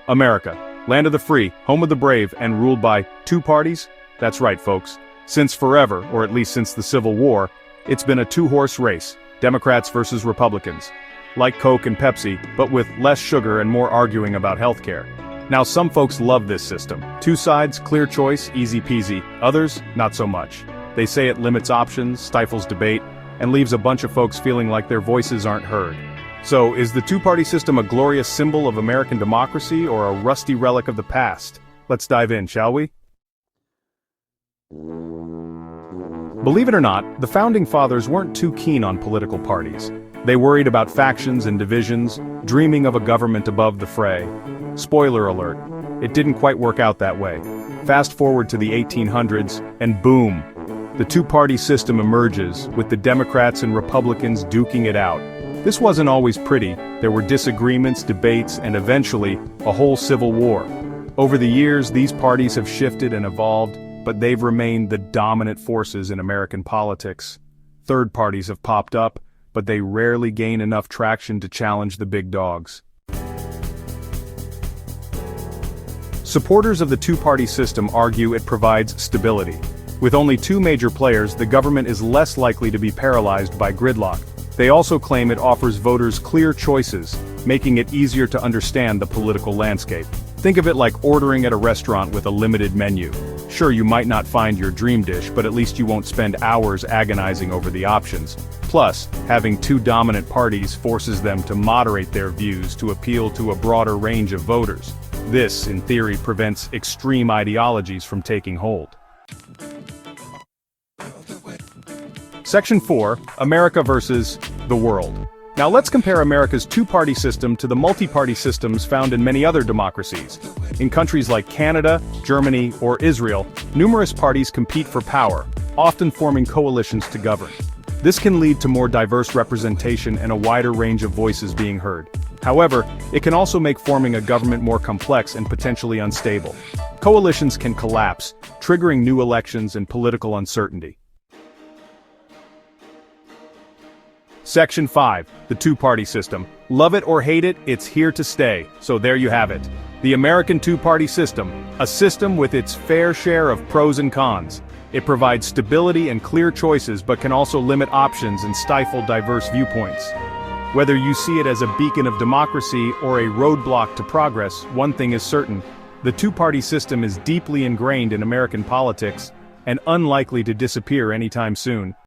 America, land of the free, home of the brave, and ruled by two parties? That's right, folks. Since forever, or at least since the Civil War, it's been a two-horse race, Democrats versus Republicans. Like Coke and Pepsi, but with less sugar and more arguing about healthcare. Now some folks love this system. Two sides, clear choice, easy peasy. Others, not so much. They say it limits options, stifles debate, and leaves a bunch of folks feeling like their voices aren't heard. So, is the two-party system a glorious symbol of American democracy or a rusty relic of the past? Let's dive in, shall we? Believe it or not, the Founding Fathers weren't too keen on political parties. They worried about factions and divisions, dreaming of a government above the fray. Spoiler alert, it didn't quite work out that way. Fast forward to the 1800s, and boom! The two-party system emerges, with the Democrats and Republicans duking it out. This wasn't always pretty. There were disagreements, debates, and eventually, a whole civil war. Over the years, these parties have shifted and evolved, but they've remained the dominant forces in American politics. Third parties have popped up, but they rarely gain enough traction to challenge the big dogs. Supporters of the two-party system argue it provides stability. With only two major players, the government is less likely to be paralyzed by gridlock. They also claim it offers voters clear choices, making it easier to understand the political landscape. Think of it like ordering at a restaurant with a limited menu. Sure, you might not find your dream dish, but at least you won't spend hours agonizing over the options. Plus, having two dominant parties forces them to moderate their views to appeal to a broader range of voters. This, in theory, prevents extreme ideologies from taking hold. Section 4, America versus the world. Now let's compare America's two-party system to the multi-party systems found in many other democracies. In countries like Canada, Germany, or Israel, numerous parties compete for power, often forming coalitions to govern. This can lead to more diverse representation and a wider range of voices being heard. However, it can also make forming a government more complex and potentially unstable. Coalitions can collapse, triggering new elections and political uncertainty. Section 5, the two-party system. Love it or hate it, it's here to stay, so there you have it. The American two-party system, a system with its fair share of pros and cons. It provides stability and clear choices but can also limit options and stifle diverse viewpoints. Whether you see it as a beacon of democracy or a roadblock to progress, one thing is certain. The two-party system is deeply ingrained in American politics and unlikely to disappear anytime soon.